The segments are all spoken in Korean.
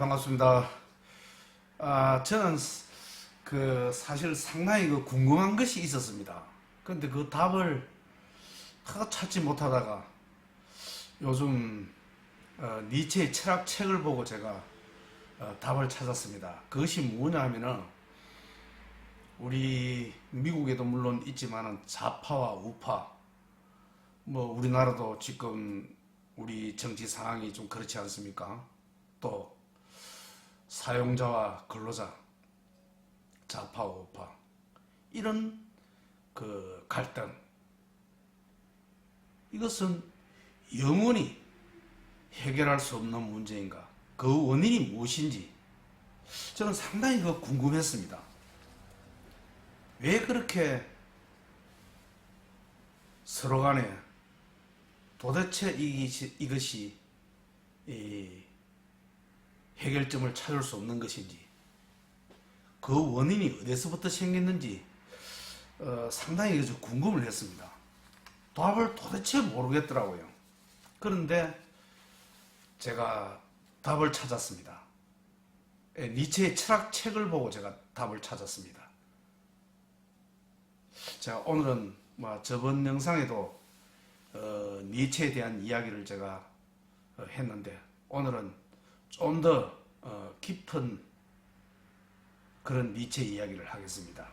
반갑습니다. 저는 사실 상당히 궁금한 것이 있었습니다. 근데 그 답을 찾지 못하다가 요즘 니체의 철학 책을 보고 제가 답을 찾았습니다. 그것이 뭐냐 하면은 우리 미국에도 물론 있지만은 좌파와 우파, 뭐 우리나라도 지금 우리 정치 상황이 좀 그렇지 않습니까? 또 사용자와 근로자, 좌파와 우파, 이런 그 갈등, 이것은 영원히 해결할 수 없는 문제인가? 그 원인이 무엇인지 저는 상당히 궁금했습니다. 왜 그렇게 서로 간에 도대체 이것이 이 해결점을 찾을 수 없는 것인지, 그 원인이 어디서부터 생겼는지 상당히 궁금을 했습니다. 답을 도대체 모르겠더라고요. 그런데 제가 답을 찾았습니다. 니체의 철학책을 보고 제가 답을 찾았습니다. 자, 오늘은 저번 영상에도 니체에 대한 이야기를 제가 했는데, 오늘은 좀 더 깊은 그런 니체 이야기를 하겠습니다.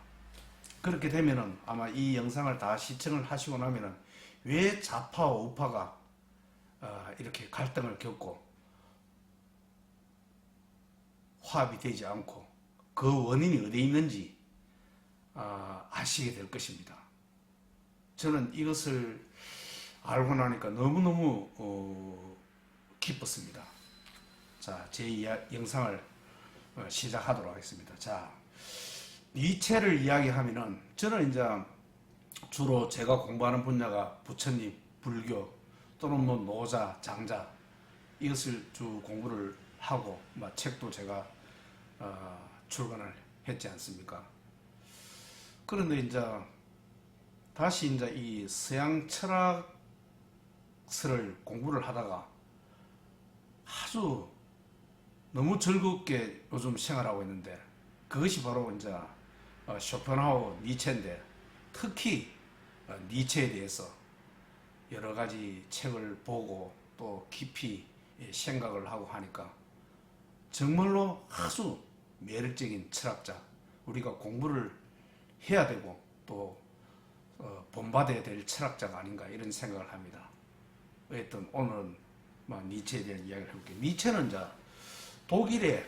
그렇게 되면은 아마 이 영상을 다 시청을 하시고 나면은 왜 좌파와 우파가 이렇게 갈등을 겪고 화합이 되지 않고 그 원인이 어디에 있는지 아시게 될 것입니다. 저는 이것을 알고 나니까 너무너무 기뻤습니다. 자, 제 영상을 시작하도록 하겠습니다. 자, 니체를 이야기하면은 저는 이제 주로 제가 공부하는 분야가 부처님, 불교 또는 뭐 노자, 장자, 이것을 주 공부를 하고 책도 제가 출간을 했지 않습니까? 그런데 이제 다시 이제 이 서양 철학설을 공부를 하다가 아주 너무 즐겁게 요즘 생활하고 있는데, 그것이 바로 이제 쇼펜하우어, 니체인데, 특히 니체에 대해서 여러 가지 책을 보고 또 깊이 생각을 하고 하니까 정말로 아주 매력적인 철학자, 우리가 공부를 해야 되고 또 본받아야 될 철학자가 아닌가, 이런 생각을 합니다. 어쨌든 오늘은 니체에 대한 이야기를 해볼게요. 니체는 이제 독일의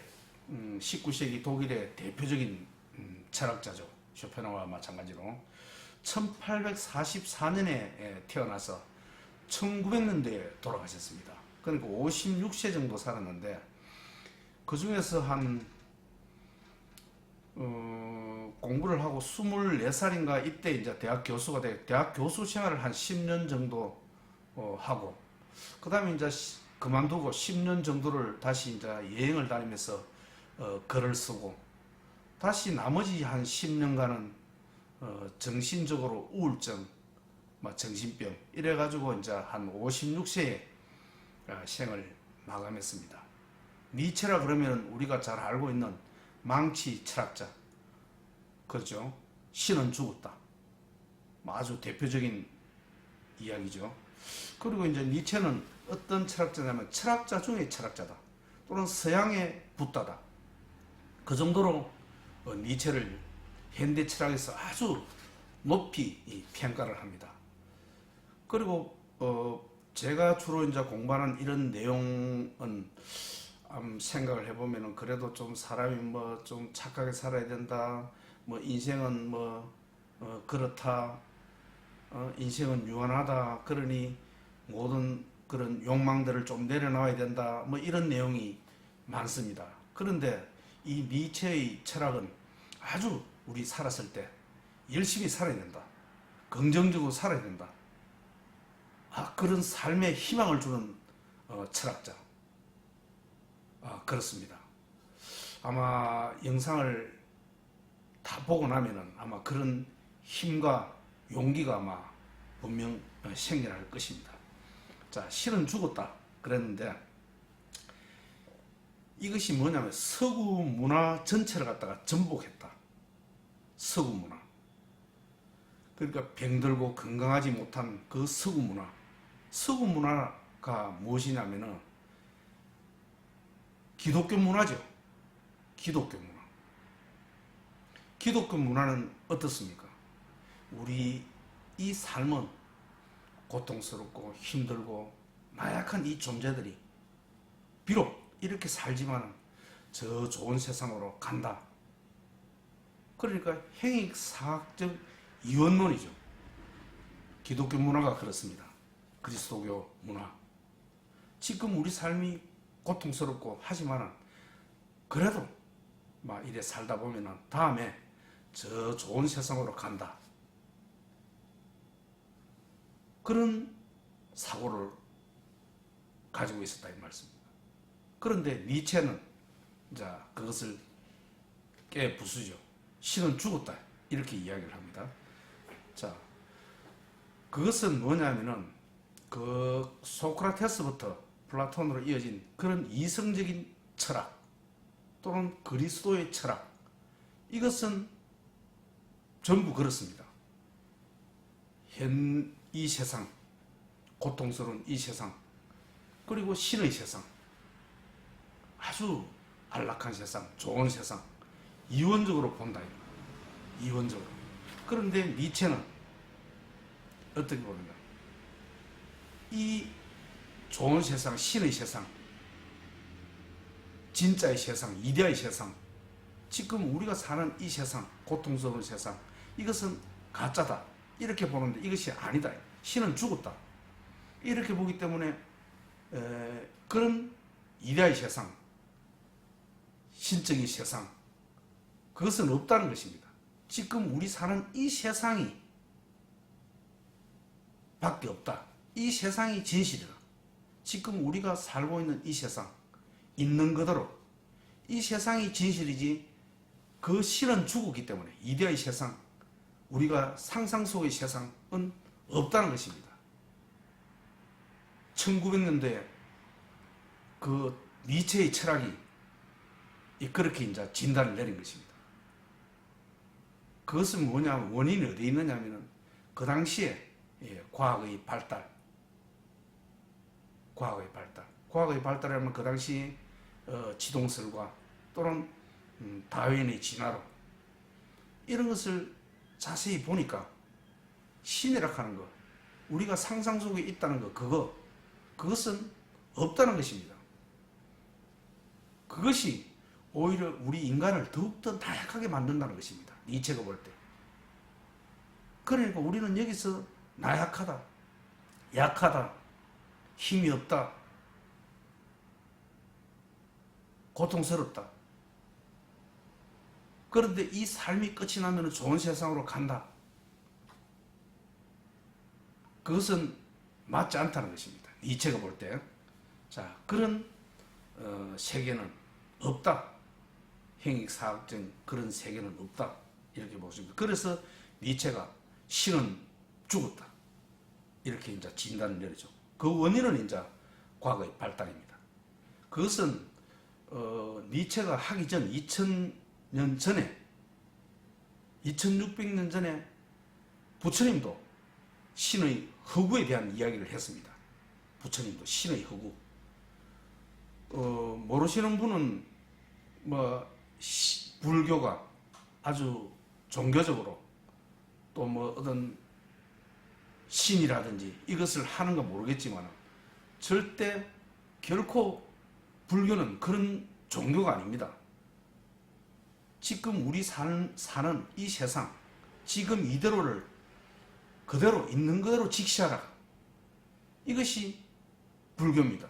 19세기 독일의 대표적인 철학자죠. 쇼펜하우어와 마찬가지로 1844년에 태어나서 1900년대에 돌아가셨습니다. 그러니까 56세 정도 살았는데, 그 중에서 한 공부를 하고 24살인가 이때 이제 대학 교수가 돼, 대학 교수 생활을 한 10년 정도 하고, 그 다음에 이제 그만두고 10년 정도를 다시 이제 여행을 다니면서 글을 쓰고, 다시 나머지 한 10년간은 정신적으로 우울증, 정신병 이래가지고 이제 한 56세에 생을 마감했습니다. 니체라 그러면 우리가 잘 알고 있는 망치 철학자, 그렇죠? 신은 죽었다, 아주 대표적인 이야기죠. 그리고 이제 니체는 어떤 철학자냐면 철학자 중에 철학자다, 또는 서양의 붓다다. 그 정도로 니체를 현대 철학에서 아주 높이 평가를 합니다. 그리고 제가 주로 이제 공부하는 이런 내용은 생각을 해보면은 그래도 좀 사람이 좀 착하게 살아야 된다, 인생은 그렇다, 인생은 유한하다, 그러니 모든 그런 욕망들을 좀 내려놔야 된다, 이런 내용이 많습니다. 그런데 이 니체의 철학은 아주 우리 살았을 때 열심히 살아야 된다, 긍정적으로 살아야 된다, 그런 삶에 희망을 주는 철학자. 그렇습니다. 아마 영상을 다 보고 나면은 아마 그런 힘과 용기가 아마 분명 생겨날 것입니다. 자, 실은 죽었다 그랬는데, 이것이 뭐냐면 서구 문화 전체를 갖다가 전복했다. 서구 문화. 그러니까 병들고 건강하지 못한 그 서구 문화. 서구 문화가 무엇이냐면은 기독교 문화죠. 기독교 문화. 기독교 문화는 어떻습니까? 우리 이 삶은 고통스럽고 힘들고 나약한 이 존재들이 비록 이렇게 살지만 저 좋은 세상으로 간다. 그러니까 행익사학적 이원론이죠. 기독교 문화가 그렇습니다. 그리스도교 문화. 지금 우리 삶이 고통스럽고 하지만 그래도 막 이래 살다 보면은 다음에 저 좋은 세상으로 간다. 그런 사고를 가지고 있었다 이 말씀입니다. 그런데 니체는 이제 그것을 깨부수죠. 신은 죽었다 이렇게 이야기를 합니다. 자, 그것은 뭐냐면은 그 소크라테스부터 플라톤으로 이어진 그런 이성적인 철학 또는 그리스도의 철학, 이것은 전부 그렇습니다. 이 세상, 고통스러운 이 세상, 그리고 신의 세상, 아주 안락한 세상, 좋은 세상, 이원적으로 본다. 이원적으로. 그런데 니체는 어떻게 보는가? 이 좋은 세상, 신의 세상, 진짜의 세상, 이데아의 세상, 지금 우리가 사는 이 세상, 고통스러운 세상, 이것은 가짜다. 이렇게 보는데 이것이 아니다. 신은 죽었다. 이렇게 보기 때문에 그런 이데아의 세상, 신적인 세상, 그것은 없다는 것입니다. 지금 우리 사는 이 세상이 밖에 없다. 이 세상이 진실이다. 지금 우리가 살고 있는 이 세상, 있는 그대로 이 세상이 진실이지 그 실은 죽었기 때문에 이데아의 세상, 우리가 상상 속의 세상은 없다는 것입니다. 1900년대에 그 니체의 철학이 그렇게 이제 진단을 내린 것입니다. 그것은 뭐냐면 원인이 어디에 있느냐면은 그 당시에 과학의 발달, 과학의 발달하면 그 당시 지동설과 또는 다윈의 진화론 이런 것을 자세히 보니까 신이라 하는 것, 우리가 상상 속에 있다는 것, 그것은 없다는 것입니다. 그것이 오히려 우리 인간을 더욱더 나약하게 만든다는 것입니다. 니체가 볼 때. 그러니까 우리는 여기서 나약하다, 약하다, 힘이 없다, 고통스럽다. 그런데 이 삶이 끝이 나면 좋은 세상으로 간다. 그것은 맞지 않다는 것입니다. 니체가 볼 때. 자, 그런 세계는 없다. 행익사학적 그런 세계는 없다. 이렇게 보십니다. 그래서 니체가 신은 죽었다. 이렇게 이제 진단을 내리죠. 그 원인은 이제 과거의 발달입니다. 그것은 니체가 하기 전 2000년 전에 2600년 전에 부처님도 신의 허구에 대한 이야기를 했습니다. 부처님도 신의 허구. 모르시는 분은 불교가 아주 종교적으로 또 어떤 신이라든지 이것을 하는 건 모르겠지만 절대 결코 불교는 그런 종교가 아닙니다. 지금 우리 사는 이 세상, 지금 이대로를 그대로 있는 그대로 직시하라. 이것이 불교입니다.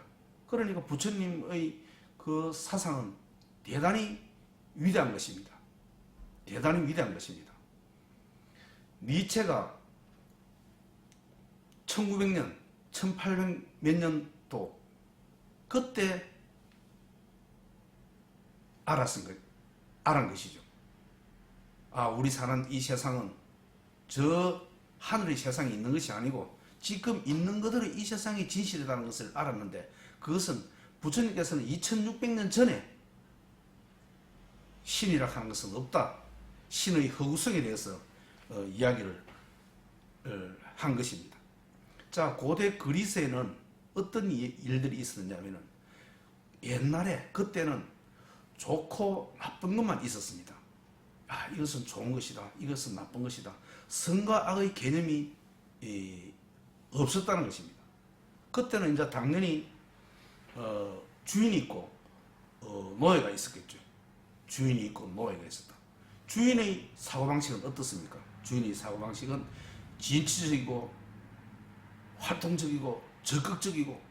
그러니까 부처님의 그 사상은 대단히 위대한 것입니다. 대단히 위대한 것입니다. 니체가 1900년, 1800 몇 년도 그때 알은 것이죠. 아, 우리 사는 이 세상은 저 하늘의 세상이 있는 것이 아니고 지금 있는 그대로 이 세상이 진실이라는 것을 알았는데 그것은 부처님께서는 2600년 전에 신이라 하는 것은 없다. 신의 허구성에 대해서 이야기를 한 것입니다. 자, 고대 그리스에는 어떤 일들이 있었냐면은 옛날에 그때는 좋고 나쁜 것만 있었습니다. 아, 이것은 좋은 것이다. 이것은 나쁜 것이다. 선과 악의 개념이 없었다는 것입니다. 그때는 이제 당연히 주인이 있고 노예가 있었겠죠. 주인이 있고 노예가 있었다. 주인의 사고방식은 어떻습니까? 주인의 사고방식은 진취적이고 활동적이고 적극적이고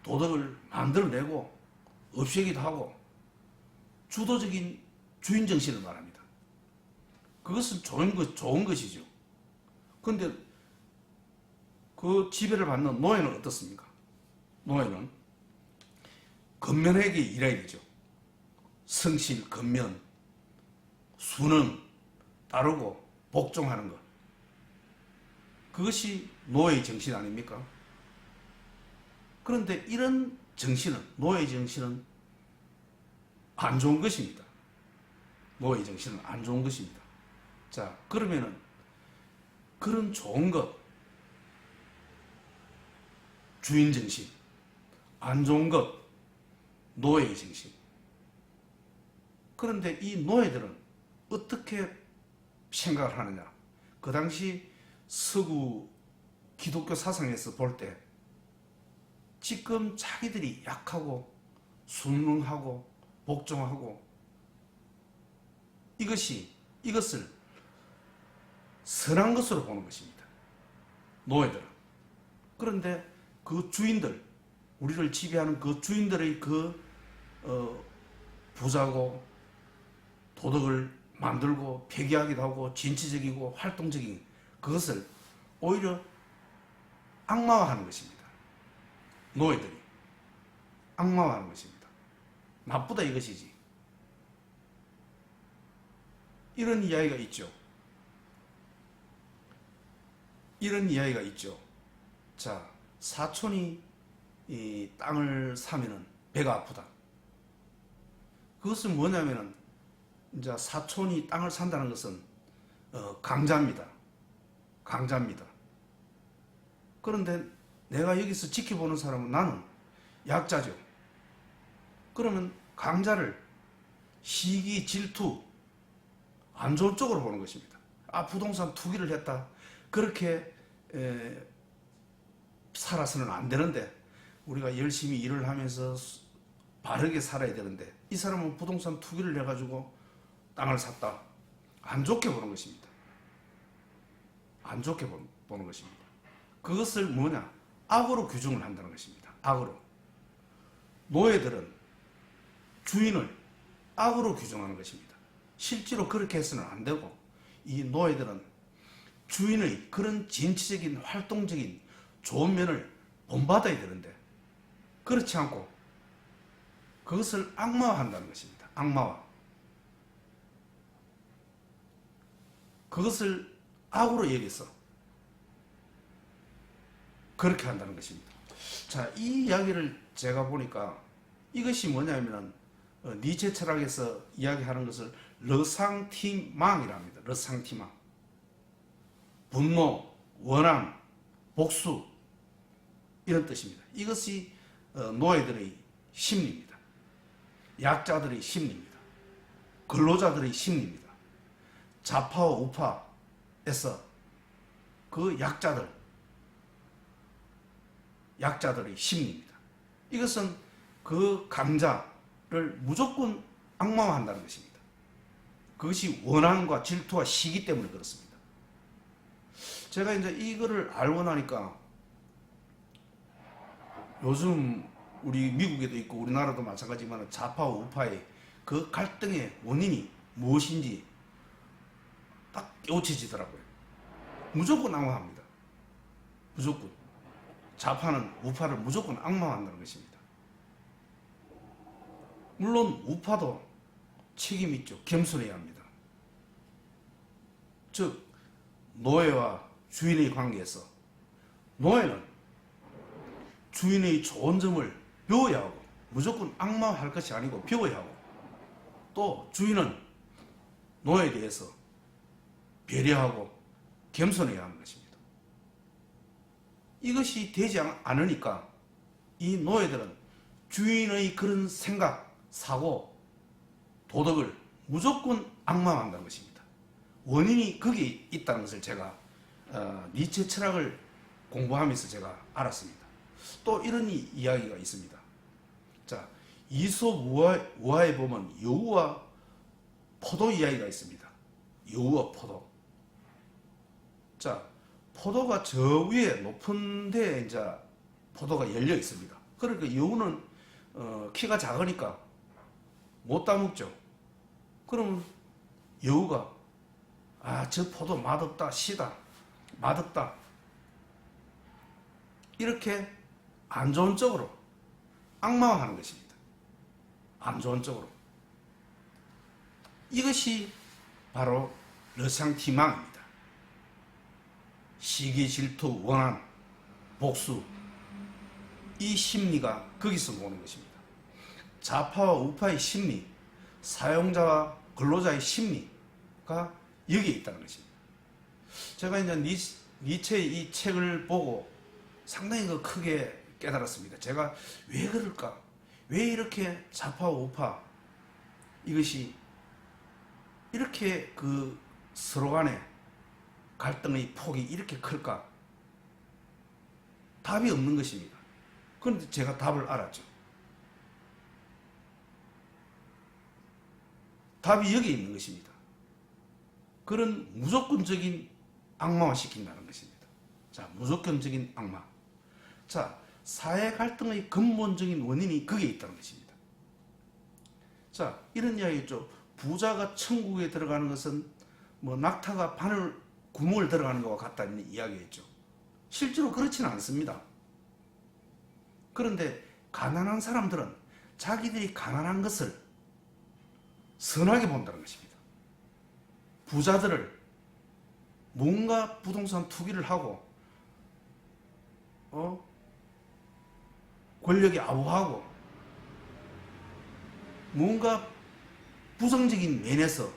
도덕을 만들어내고 없애기도 하고 주도적인 주인 정신을 말합니다. 그것은 좋은 것이죠. 그런데 그 지배를 받는 노예는 어떻습니까? 노예는 근면하게 일해야 되죠. 성실, 근면, 순응, 따르고 복종하는 것. 그것이 노예의 정신 아닙니까? 그런데 이런 정신은, 노예의 정신은 안 좋은 것입니다. 노예의 정신은 안 좋은 것입니다. 자, 그러면은 그런 좋은 것, 주인 정신, 안 좋은 것, 노예의 정신. 그런데 이 노예들은 어떻게 생각을 하느냐? 그 당시 서구 기독교 사상에서 볼 때 지금 자기들이 약하고 순응하고 복종하고 이것을 선한 것으로 보는 것입니다. 노예들은. 그런데 그 주인들, 우리를 지배하는 그 주인들의 부자고 도덕을 만들고 폐기하기도 하고 진취적이고 활동적인 그것을 오히려 악마화하는 것입니다. 노예들이 악마화하는 것입니다. 나쁘다 이것이지. 이런 이야기가 있죠. 이런 이야기가 있죠. 자, 사촌이 이 땅을 사면은 배가 아프다. 그것은 뭐냐면은 이제 사촌이 땅을 산다는 것은 강자입니다. 강자입니다. 그런데 내가 여기서 지켜보는 사람은 나는 약자죠. 그러면 강자를 시기, 질투, 안 좋은 쪽으로 보는 것입니다. 아, 부동산 투기를 했다. 그렇게 살아서는 안 되는데 우리가 열심히 일을 하면서 바르게 살아야 되는데 이 사람은 부동산 투기를 해가지고 땅을 샀다. 안 좋게 보는 것입니다. 안 좋게 보는 것입니다. 그것을 뭐냐? 악으로 규정을 한다는 것입니다. 악으로. 노예들은 주인을 악으로 규정하는 것입니다. 실제로 그렇게 해서는 안 되고 이 노예들은 주인의 그런 진취적인 활동적인 좋은 면을 본받아야 되는데 그렇지 않고 그것을 악마화한다는 것입니다. 악마화. 그것을 악으로 여기서 그렇게 한다는 것입니다. 자, 이 이야기를 제가 보니까 이것이 뭐냐면 니체 철학에서 이야기하는 것을 르상티망이라 합니다. 르상티망. 분노, 원한, 복수 이런 뜻입니다. 이것이 노예들의 심리입니다. 약자들의 심리입니다. 근로자들의 심리입니다. 좌파와 우파에서 그 약자들의 심리입니다. 이것은 그 강자를 무조건 악마화한다는 것입니다. 그것이 원한과 질투와 시기 때문에 그렇습니다. 제가 이제 이거를 알고 나니까 요즘 우리 미국에도 있고 우리나라도 마찬가지지만 좌파와 우파의 그 갈등의 원인이 무엇인지 딱 깨우쳐지더라고요. 무조건 악마합니다. 무조건. 좌파는 우파를 무조건 악마한다는 것입니다. 물론 우파도 책임이 있죠. 겸손해야 합니다. 즉 노예와 주인의 관계에서 노예는 주인의 좋은 점을 배워야 하고 무조건 악마할 것이 아니고 배워야 하고 또 주인은 노예에 대해서 배려하고 겸손해야 하는 것입니다. 이것이 되지 않으니까 이 노예들은 주인의 그런 생각, 사고, 도덕을 무조건 악마한다는 것입니다. 원인이 거기에 있다는 것을 제가 니체 철학을 공부하면서 제가 알았습니다. 또 이런 이야기가 있습니다. 자, 이솝우화에 보면 여우와 포도 이야기가 있습니다. 여우와 포도. 자, 포도가 저 위에 높은 데에 이제 포도가 열려 있습니다. 그러니까 여우는 키가 작으니까 못 따먹죠. 그러면 여우가 저 포도 맛없다, 시다, 맛없다, 이렇게 안 좋은 쪽으로 악마화하는 것입니다. 안 좋은 쪽으로. 이것이 바로 르샹티망입니다. 시기, 질투, 원한, 복수, 이 심리가 거기서 오는 것입니다. 좌파와 우파의 심리, 사용자와 근로자의 심리가 여기에 있다는 것입니다. 제가 이제 니체의 이 책을 보고 상당히 크게 깨달았습니다. 제가 왜 그럴까? 왜 이렇게 좌파와 우파 이것이 이렇게 서로 간에 갈등의 폭이 이렇게 클까? 답이 없는 것입니다. 그런데 제가 답을 알았죠. 답이 여기 있는 것입니다. 그런 무조건적인 악마화 시킨다는 것입니다. 자, 무조건적인 악마. 자, 사회 갈등의 근본적인 원인이 거기에 있다는 것입니다. 자, 이런 이야기 있죠. 부자가 천국에 들어가는 것은 뭐 낙타가 바늘 구멍을 들어가는 것과 같다는 이야기했죠. 실제로 그렇지는 않습니다. 그런데 가난한 사람들은 자기들이 가난한 것을 선하게 본다는 것입니다. 부자들을 뭔가 부동산 투기를 하고 권력에 아우하고 뭔가 부정적인 면에서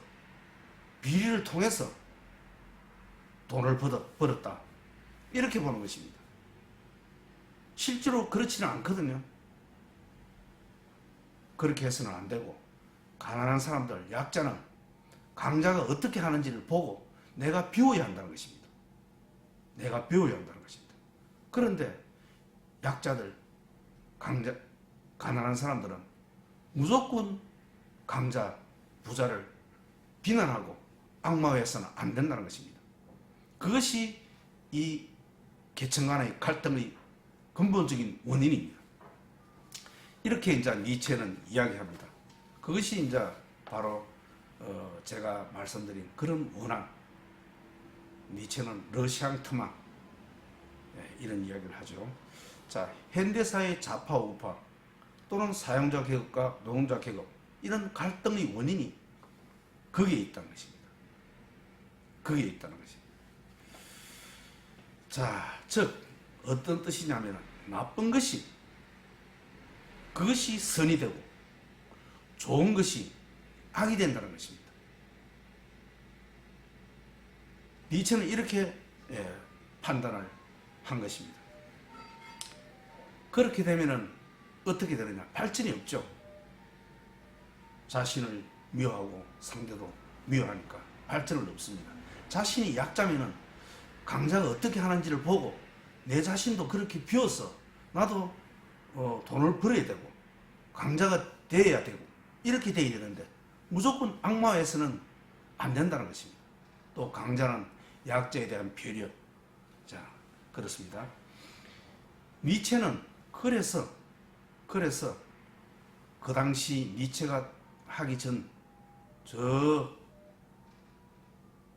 비리를 통해서 돈을 벌었다, 이렇게 보는 것입니다. 실제로 그렇지는 않거든요. 그렇게 해서는 안 되고, 가난한 사람들, 약자는 강자가 어떻게 하는지를 보고 내가 배워야 한다는 것입니다. 내가 배워야 한다는 것입니다. 그런데 약자들, 가난한 사람들은 무조건 강자, 부자를 비난하고 악마화해서는 안 된다는 것입니다. 그것이 이 계층 간의 갈등의 근본적인 원인입니다. 이렇게 이제 니체는 이야기합니다. 그것이 이제 바로 제가 말씀드린 그런 원한. 니체는 르샹트망, 이런 이야기를 하죠. 자, 현대사의 좌파 우파 또는 사용자 계급과 노동자 계급, 이런 갈등의 원인이 거기에 있다는 것입니다. 거기에 있다는 것입니다. 자, 즉 어떤 뜻이냐면 나쁜 것이, 그것이 선이 되고 좋은 것이 악이 된다는 것입니다. 니체는 이렇게 판단을 한 것입니다. 그렇게 되면은 어떻게 되느냐? 발전이 없죠. 자신을 미워하고 상대도 미워하니까 발전은 없습니다. 자신이 약자면은 강자가 어떻게 하는지를 보고 내 자신도 그렇게 비워서 나도 돈을 벌어야 되고 강자가 되어야 되고 이렇게 돼야 되는데 무조건 악마화해서는 안 된다는 것입니다. 또 강자는 약자에 대한 배려. 자, 그렇습니다. 니체는 그래서 그 당시 니체가 하기 전 저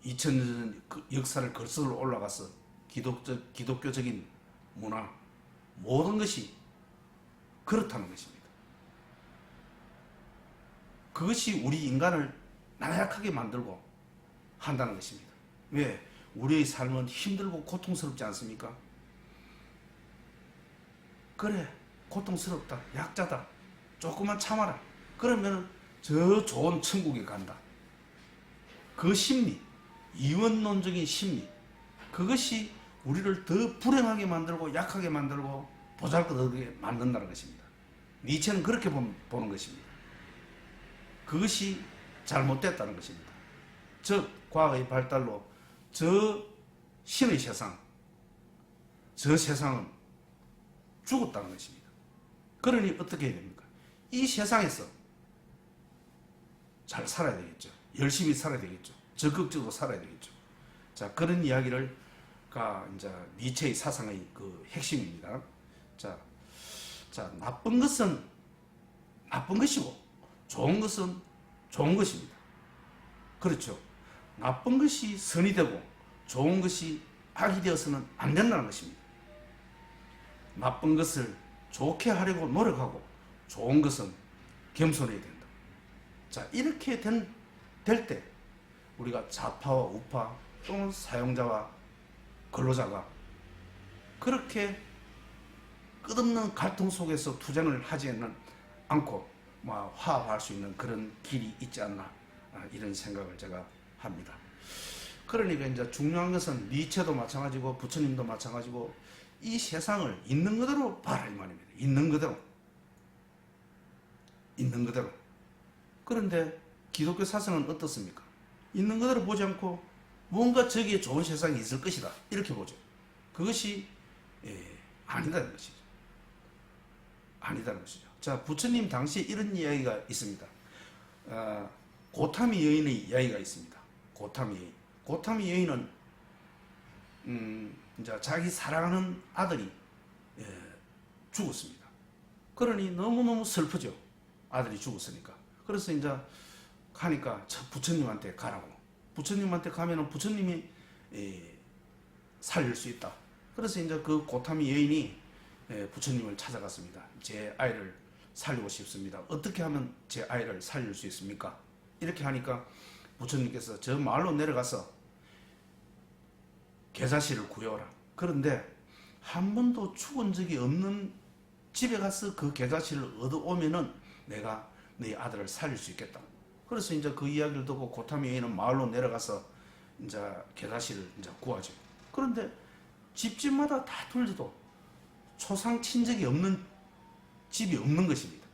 2000년 역사를 거슬러 올라가서 기독교적인 문화, 모든 것이 그렇다는 것입니다. 그것이 우리 인간을 나약하게 만들고 한다는 것입니다. 왜? 우리의 삶은 힘들고 고통스럽지 않습니까? 그래, 고통스럽다, 약자다, 조금만 참아라. 그러면 저 좋은 천국에 간다. 그 심리, 이원론적인 심리, 그것이 우리를 더 불행하게 만들고 약하게 만들고 보잘것없게 만든다는 것입니다. 니체는 그렇게 보는 것입니다. 그것이 잘못됐다는 것입니다. 즉 과학의 발달로 저 신의 세상, 저 세상은 죽었다는 것입니다. 그러니 어떻게 해야 됩니까? 이 세상에서 잘 살아야 되겠죠. 열심히 살아야 되겠죠. 적극적으로 살아야 되겠죠. 자, 그런 이야기가 이제 니체의 사상의 그 핵심입니다. 자, 나쁜 것은 나쁜 것이고 좋은 것은 좋은 것입니다. 그렇죠. 나쁜 것이 선이 되고 좋은 것이 악이 되어서는 안 된다는 것입니다. 나쁜 것을 좋게 하려고 노력하고 좋은 것은 겸손해야 된다. 자, 이렇게 될 때 우리가 좌파와 우파 또는 사용자와 근로자가 그렇게 끝없는 갈등 속에서 투쟁을 하지는 않고 화합할 수 있는 그런 길이 있지 않나, 이런 생각을 제가 합니다. 그러니까 이제 중요한 것은 니체도 마찬가지고 부처님도 마찬가지고 이 세상을 있는 그대로 봐라 이 말입니다. 있는 그대로. 있는 그대로. 그런데 기독교 사상은 어떻습니까? 있는 그대로 보지 않고 뭔가 저기에 좋은 세상이 있을 것이다 이렇게 보죠. 그것이 아니다는 것이죠. 아니다는 것이죠. 자, 부처님 당시에 이런 이야기가 있습니다. 고타미 여인의 이야기가 있습니다. 고타미 여인. 고타미 여인은 이제 자기 사랑하는 아들이 죽었습니다. 그러니 너무너무 슬프죠. 아들이 죽었으니까. 그래서 이제 가니까 부처님한테 가라고. 부처님한테 가면은 부처님이 살릴 수 있다. 그래서 이제 그 고타미 여인이 부처님을 찾아갔습니다. 제 아이를 살리고 싶습니다. 어떻게 하면 제 아이를 살릴 수 있습니까? 이렇게 하니까 부처님께서 저 마을로 내려가서 계자씨를 구해오라. 그런데 한 번도 죽은 적이 없는 집에 가서 그 계자씨를 얻어오면은 내가 네 아들을 살릴 수 있겠다. 그래서 이제 그 이야기를 듣고 고타미 여인은 마을로 내려가서 이제 계자씨를 이제 구하죠. 그런데 집집마다 다 돌려도 초상 친적이 없는 집이 없는 것입니다.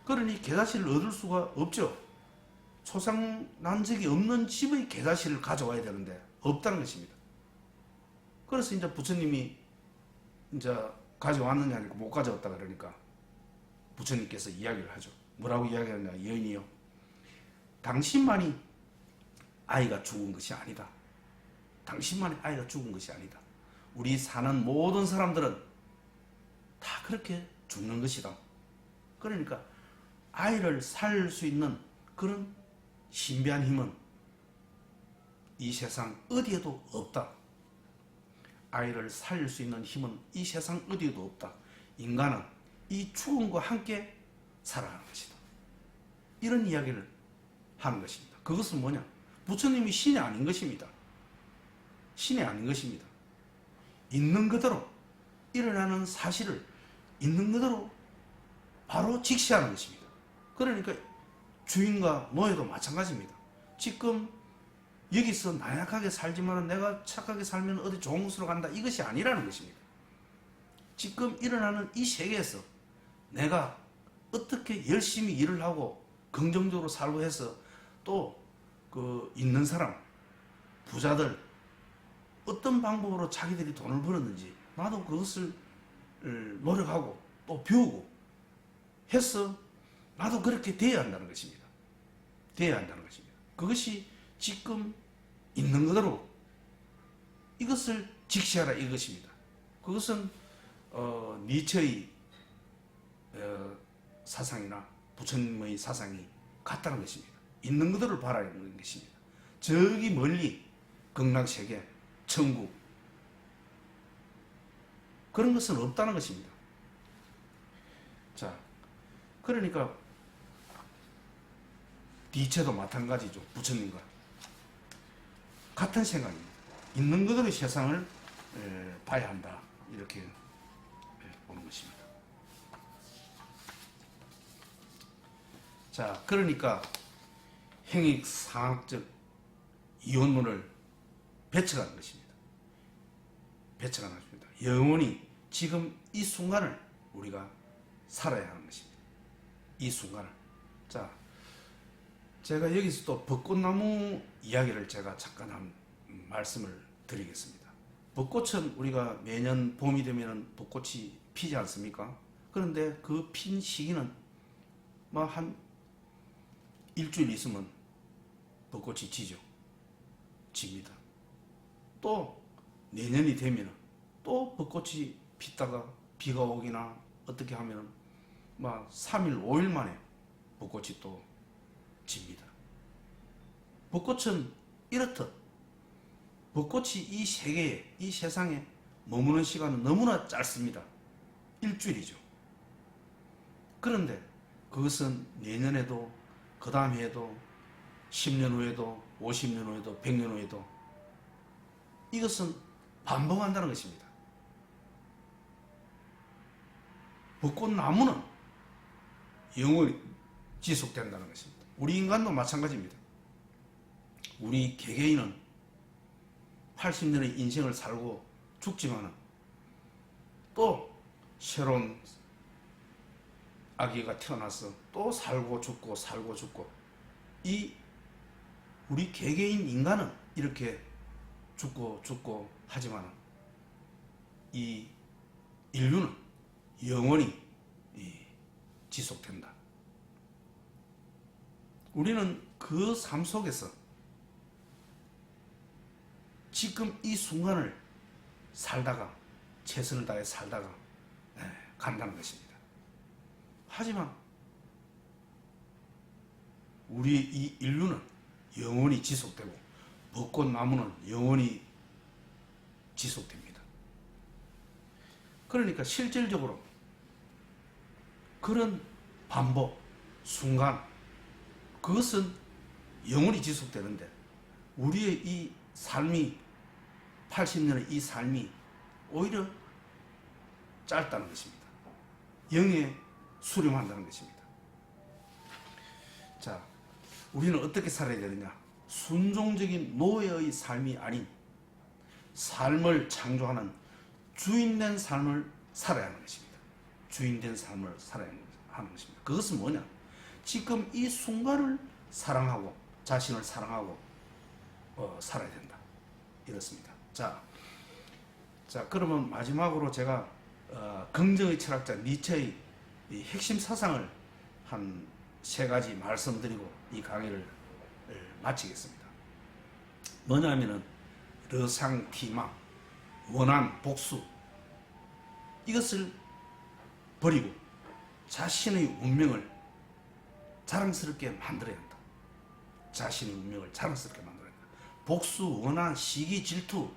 그러니 계자씨를 얻을 수가 없죠. 초상 난 적이 없는 집의 계자씨를 가져와야 되는데 없다는 것입니다. 그래서 이제 부처님이 이제 가져왔느냐 하니까 못 가져왔다 그러니까 부처님께서 이야기를 하죠. 뭐라고 이야기하느냐, 여인이요. 당신만이 아이가 죽은 것이 아니다. 당신만이 아이가 죽은 것이 아니다. 우리 사는 모든 사람들은 다 그렇게 죽는 것이다. 그러니까 아이를 살릴 수 있는 그런 신비한 힘은 이 세상 어디에도 없다. 아이를 살릴 수 있는 힘은 이 세상 어디에도 없다. 인간은 이 죽음과 함께 살아가는 것이다. 이런 이야기를 하는 것입니다. 그것은 뭐냐? 부처님이 신이 아닌 것입니다. 신이 아닌 것입니다. 있는 그대로 일어나는 사실을 있는 그대로 바로 직시하는 것입니다. 그러니까 주인과 노예도 마찬가지입니다. 지금 여기서 나약하게 살지만 내가 착하게 살면 어디 좋은 곳으로 간다 이것이 아니라는 것입니다. 지금 일어나는 이 세계에서 내가 어떻게 열심히 일을 하고 긍정적으로 살고 해서 또 그 있는 사람 부자들 어떤 방법으로 자기들이 돈을 벌었는지 나도 그것을 노력하고 또 배우고 해서 나도 그렇게 돼야 한다는 것입니다. 돼야 한다는 것입니다. 그것이 지금 있는 그대로 이것을 직시하라 이것입니다. 그것은 니체의 사상이나 부처님의 사상이 같다는 것입니다. 있는 그대로 바라는 것입니다. 저기 멀리 극락세계, 천국 그런 것은 없다는 것입니다. 자, 그러니까 니체도 마찬가지죠. 부처님과 같은 생각입니다. 있는 그대로 세상을 봐야 한다. 이렇게 보는 것입니다. 자, 그러니까 행익상학적 이혼론을 배척하는 것입니다. 배척하는 것입니다. 영원히 지금 이 순간을 우리가 살아야 하는 것입니다. 이 순간을. 자, 제가 여기서 또 벚꽃나무 이야기를 제가 잠깐 한 말씀을 드리겠습니다. 벚꽃은 우리가 매년 봄이 되면 벚꽃이 피지 않습니까? 그런데 그 핀 시기는 뭐 한 일주일 있으면 벚꽃이 지죠. 집니다. 또 내년이 되면 또 벚꽃이 피다가 비가 오기나 어떻게 하면은 막 3일, 5일 만에 벚꽃이 또 집니다. 벚꽃은 이렇듯 벚꽃이 이 세계에, 이 세상에 머무는 시간은 너무나 짧습니다. 일주일이죠. 그런데 그것은 내년에도, 그 다음 해에도, 10년 후에도, 50년 후에도, 100년 후에도 이것은 반복한다는 것입니다. 벚꽃나무는 영원히 지속된다는 것입니다. 우리 인간도 마찬가지입니다. 우리 개개인은 80년의 인생을 살고 죽지만은 또 새로운 아기가 태어나서 또 살고 죽고 살고 죽고, 이 우리 개개인 인간은 이렇게 죽고 하지만 이 인류는 영원히 지속된다. 우리는 그 삶 속에서 지금 이 순간을 살다가, 최선을 다해 살다가 간다는 것입니다. 하지만 우리 이 인류는 영원히 지속되고 벚꽃나무는 영원히 지속됩니다. 그러니까 실질적으로 그런 반복, 순간, 그것은 영원히 지속되는데 우리의 이 삶이, 80년의 이 삶이 오히려 짧다는 것입니다. 영에 수렴한다는 것입니다. 자, 우리는 어떻게 살아야 되느냐? 순종적인 노예의 삶이 아닌 삶을 창조하는 주인된 삶을 살아야 하는 것입니다. 주인된 삶을 살아야 하는 것입니다. 그것은 뭐냐? 지금 이 순간을 사랑하고 자신을 사랑하고 살아야 된다. 이렇습니다. 자, 그러면 마지막으로 제가 긍정의 철학자 니체의 이 핵심 사상을 한 3가지 말씀드리고 이 강의를 마치겠습니다. 뭐냐면은 르상티망, 원한, 복수, 이것을 버리고 자신의 운명을 자랑스럽게 만들어야 한다. 자신의 운명을 자랑스럽게 만들어야 한다. 복수, 원한, 시기, 질투,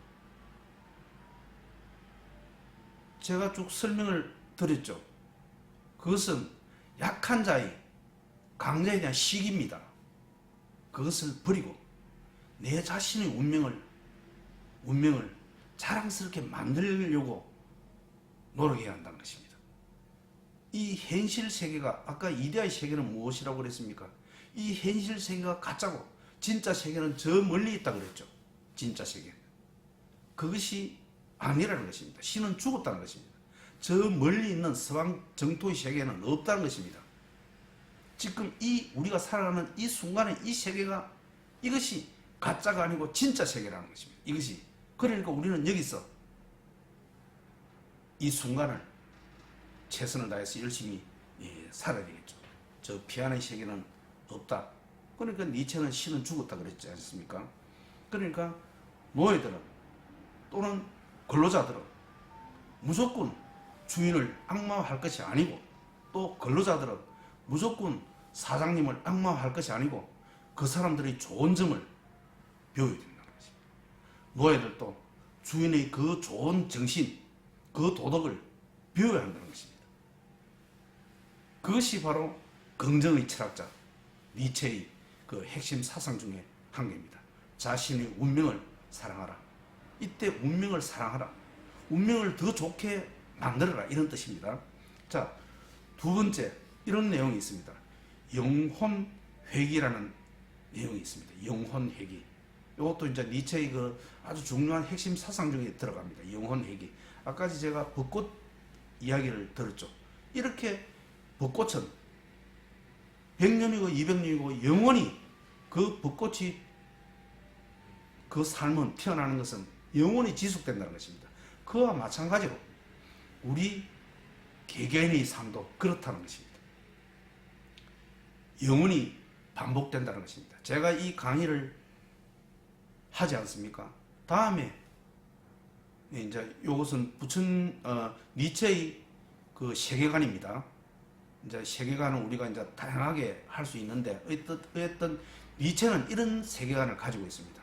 제가 쭉 설명을 드렸죠. 그것은 약한 자의, 강자에 대한 시기입니다. 그것을 버리고 내 자신의 운명을 자랑스럽게 만들려고 노력해야 한다는 것입니다. 이 현실 세계가, 아까 이데아의 세계는 무엇이라고 그랬습니까? 이 현실 세계가 가짜고 진짜 세계는 저 멀리 있다고 그랬죠. 진짜 세계. 그것이 아니라는 것입니다. 신은 죽었다는 것입니다. 저 멀리 있는 서방 정토의 세계는 없다는 것입니다. 지금 이 우리가 살아가는 이 순간의 이 세계가, 이것이 가짜가 아니고 진짜 세계라는 것입니다. 이것이. 그러니까 우리는 여기서 이 순간을 최선을 다해서 열심히 살아야 되겠죠. 저 피안의 세계는 없다. 그러니까 니체는 신은 죽었다 그랬지 않습니까? 그러니까 노예들은 또는 근로자들은 무조건 주인을 악마화할 것이 아니고, 또 근로자들은 무조건 사장님을 악마화할 것이 아니고 그 사람들의 좋은 점을 배워야 된다는 것입니다. 노예들도 주인의 그 좋은 정신, 그 도덕을 배워야 한다는 것입니다. 그것이 바로 긍정의 철학자 니체의 그 핵심 사상 중에 한 개입니다. 자신의 운명을 사랑하라. 이때 운명을 사랑하라. 운명을 더 좋게 만들어라. 이런 뜻입니다. 자, 2번째, 이런 내용이 있습니다. 영혼회귀라는 내용이 있습니다. 영혼 회귀. 이것도 이제 니체의 그 아주 중요한 핵심 사상 중에 들어갑니다. 영혼 회귀. 아까 제가 벚꽃 이야기를 들었죠. 이렇게 벚꽃은 100년이고 200년이고 영원히 그 벚꽃이 그 삶은 태어나는 것은 영원히 지속된다는 것입니다. 그와 마찬가지로 우리 개개인의 삶도 그렇다는 것입니다. 영원히 반복된다는 것입니다. 제가 이 강의를 하지 않습니까? 다음에 이제 이것은 니체의 그 세계관입니다. 이제 세계관은 우리가 이제 다양하게 할 수 있는데 어떤 니체는 이런 세계관을 가지고 있습니다.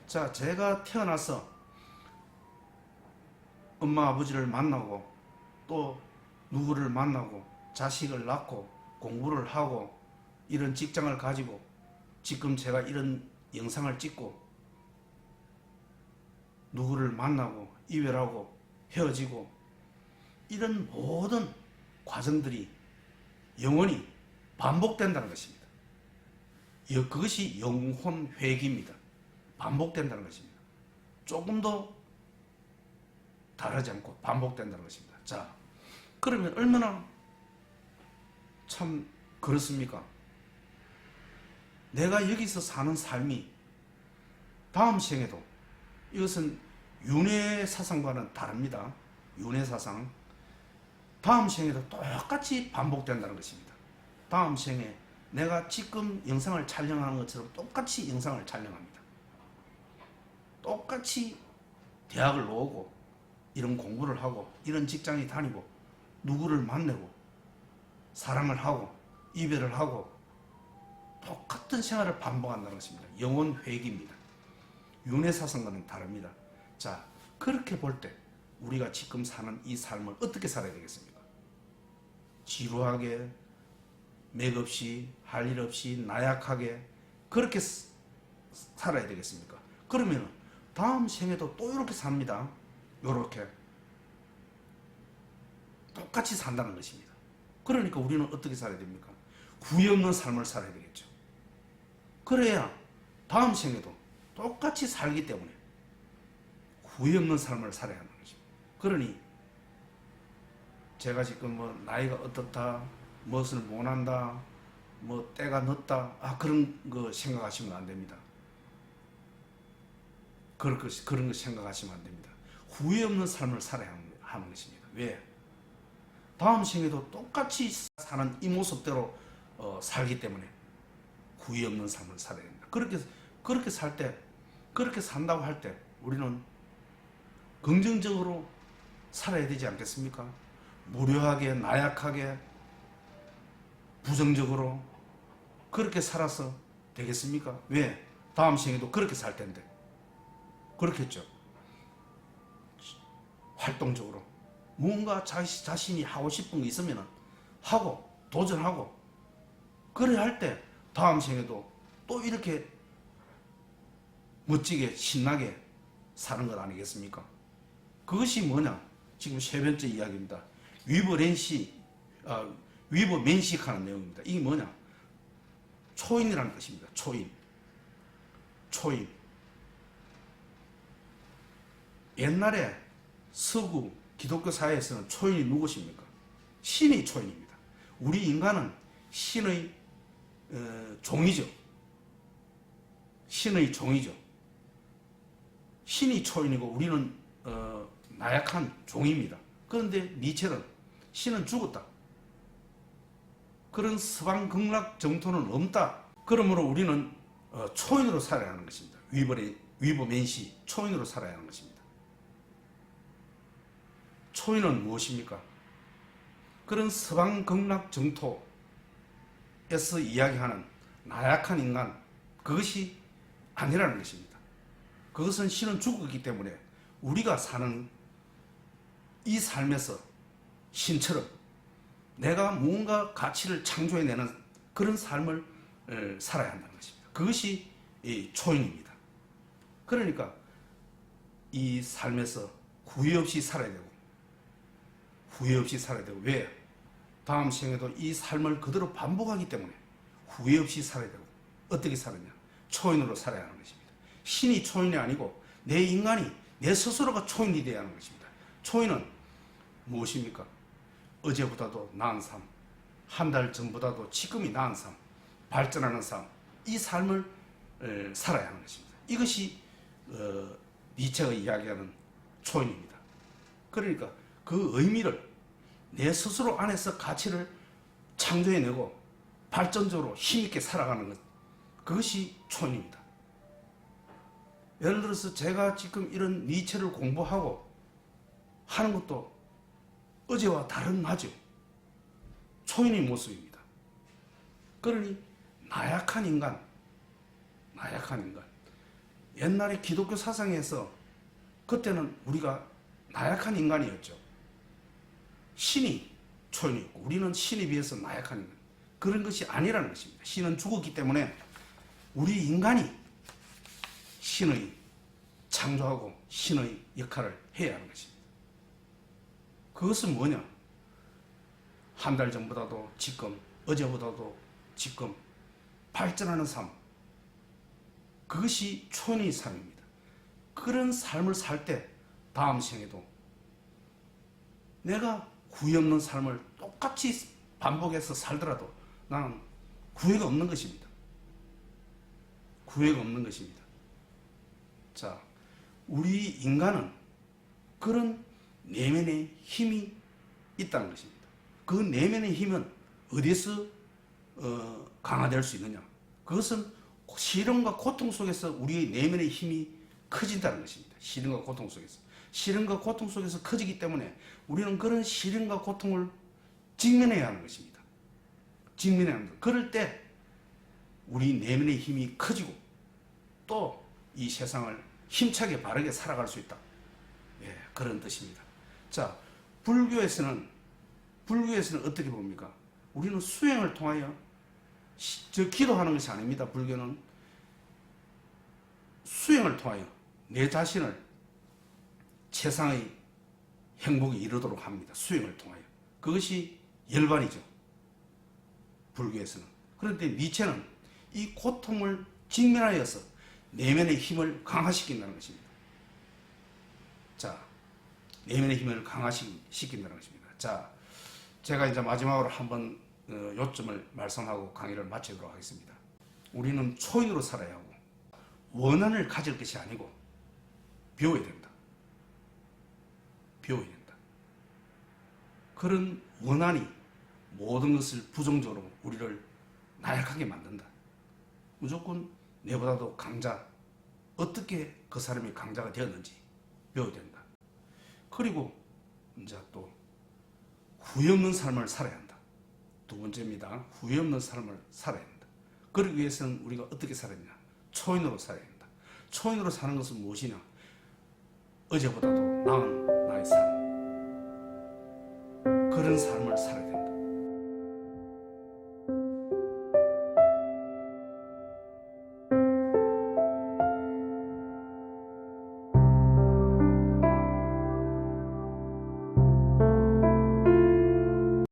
자, 제가 태어나서 엄마 아버지를 만나고 또 누구를 만나고 자식을 낳고 공부를 하고 이런 직장을 가지고 지금 제가 이런 영상을 찍고 누구를 만나고 이별하고 헤어지고 이런 모든 과정들이 영원히 반복된다는 것입니다. 그것이 영혼 회귀입니다. 반복된다는 것입니다. 조금도 다르지 않고 반복된다는 것입니다. 자, 그러면 얼마나 참 그렇습니까? 내가 여기서 사는 삶이 다음 생에도 이것은 윤회 사상과는 다릅니다. 윤회 사상. 다음 생에도 똑같이 반복된다는 것입니다. 다음 생에 내가 지금 영상을 촬영하는 것처럼 똑같이 영상을 촬영합니다. 똑같이 대학을 나오고 이런 공부를 하고 이런 직장에 다니고 누구를 만나고 사랑을 하고 이별을 하고 똑같은 생활을 반복한다는 것입니다. 영혼 회귀입니다. 윤회사상과는 다릅니다. 자, 그렇게 볼 때 우리가 지금 사는 이 삶을 어떻게 살아야 되겠습니까? 지루하게, 맥없이, 할 일 없이, 나약하게 그렇게 살아야 되겠습니까? 그러면 다음 생에도 또 이렇게 삽니다. 이렇게 똑같이 산다는 것입니다. 그러니까 우리는 어떻게 살아야 됩니까? 후회 없는 삶을 살아야 되겠죠. 그래야 다음 생에도 똑같이 살기 때문에 후회 없는 삶을 살아야 하는 것입니다. 그러니 제가 지금 뭐 나이가 어떻다, 무엇을 못한다, 뭐 때가 늦다, 그런 거 생각하시면 안 됩니다. 그런 거 생각하시면 안 됩니다. 후회 없는 삶을 살아야 하는 것입니다. 왜? 다음 생에도 똑같이 사는 이 모습대로 살기 때문에 후회 없는 삶을 살아야 됩니다. 그렇게 살 때, 그렇게 산다고 할 때 우리는 긍정적으로 살아야 되지 않겠습니까? 무료하게, 나약하게, 부정적으로 그렇게 살아서 되겠습니까? 왜? 다음 생에도 그렇게 살 텐데. 그렇겠죠. 활동적으로 뭔가 자신이 하고 싶은 게 있으면 하고 도전하고 그래야 할 때 다음 생에도 또 이렇게 멋지게 신나게 사는 것 아니겠습니까? 그것이 뭐냐? 지금 세 번째 이야기입니다. 위버맨식하는 내용입니다. 이게 뭐냐? 초인이라는 뜻입니다. 초인. 옛날에 서구 기독교 사회에서는 초인이 누구십니까? 신이 초인입니다. 우리 인간은 신의 종이죠. 신의 종이죠. 신이 초인이고 우리는 나약한 종입니다. 그런데 니체는 신은 죽었다. 그런 서방 극락 정토는 없다. 그러므로 우리는 초인으로 살아야 하는 것입니다. 위버맨시 초인으로 살아야 하는 것입니다. 초인은 무엇입니까? 그런 서방 극락 정토에서 이야기하는 나약한 인간, 그것이 아니라는 것입니다. 그것은 신은 죽었기 때문에 우리가 사는 이 삶에서 신처럼 내가 무언가 가치를 창조해내는 그런 삶을 살아야 한다는 것입니다. 그것이 초인입니다. 그러니까 이 삶에서 후회 없이 살아야 되고 후회 없이 살아야 되고 왜? 다음 생에도 이 삶을 그대로 반복하기 때문에 후회 없이 살아야 되고 어떻게 살았냐? 초인으로 살아야 하는 것입니다. 신이 초인이 아니고 내 인간이 내 스스로가 초인이 되어야 하는 것입니다. 초인은 무엇입니까? 어제보다도 나은 삶, 한 달 전보다도 지금이 나은 삶, 발전하는 삶, 이 삶을 살아야 하는 것입니다. 이것이 니체가 이야기하는 초인입니다. 그러니까 그 의미를 내 스스로 안에서 가치를 창조해내고 발전적으로 힘있게 살아가는 것, 그것이 초인입니다. 예를 들어서 제가 지금 이런 니체를 공부하고 하는 것도 어제와 다름하죠. 초인의 모습입니다. 그러니 나약한 인간, 옛날에 기독교 사상에서 그때는 우리가 나약한 인간이었죠. 신이 초인이고 우리는 신에 비해서 나약한 인간. 그런 것이 아니라는 것입니다. 신은 죽었기 때문에 우리 인간이 신의 창조하고 신의 역할을 해야 하는 것입니다. 그것은 뭐냐? 한 달 전보다도 지금, 어제보다도 지금 발전하는 삶. 그것이 초인의 삶입니다. 그런 삶을 살 때 다음 생에도 내가 후회 없는 삶을 똑같이 반복해서 살더라도 나는 후회가 없는 것입니다. 후회가 없는 것입니다. 자, 우리 인간은 그런 내면의 힘이 있다는 것입니다. 그 내면의 힘은 어디서 강화될 수 있느냐? 그것은 시련과 고통 속에서 우리의 내면의 힘이 커진다는 것입니다. 시련과 고통 속에서. 시련과 고통 속에서 커지기 때문에 우리는 그런 시련과 고통을 직면해야 하는 것입니다. 직면해야 합니다. 그럴 때 우리 내면의 힘이 커지고 또 이 세상을 힘차게 바르게 살아갈 수 있다. 예, 그런 뜻입니다. 자, 불교에서는 어떻게 봅니까? 우리는 수행을 통하여 기도하는 것이 아닙니다. 불교는 수행을 통하여 내 자신을 최상의 행복에 이르도록 합니다. 수행을 통하여. 그것이 열반이죠. 불교에서는. 그런데 니체는 이 고통을 직면하여서 내면의 힘을 강화시킨다는 것입니다. 자, 내면의 힘을 강화시킨다는 것입니다. 자, 제가 이제 마지막으로 한번 요점을 말씀하고 강의를 마치도록 하겠습니다. 우리는 초인으로 살아야 하고 원한을 가질 것이 아니고 배워야 된다. 배워야 된다. 그런 원한이 모든 것을 부정적으로 우리를 나약하게 만든다. 무조건 내보다도 강자, 어떻게 그 사람이 강자가 되었는지 배워야 된다. 그리고 이제 또 후회 없는 삶을 살아야 한다. 두 번째입니다. 후회 없는 삶을 살아야 한다. 그러기 위해서는 우리가 어떻게 살아야 하냐? 초인으로 살아야 한다. 초인으로 사는 것은 무엇이냐? 어제보다도 나은 나의 삶. 그런 삶을 살아야 된다.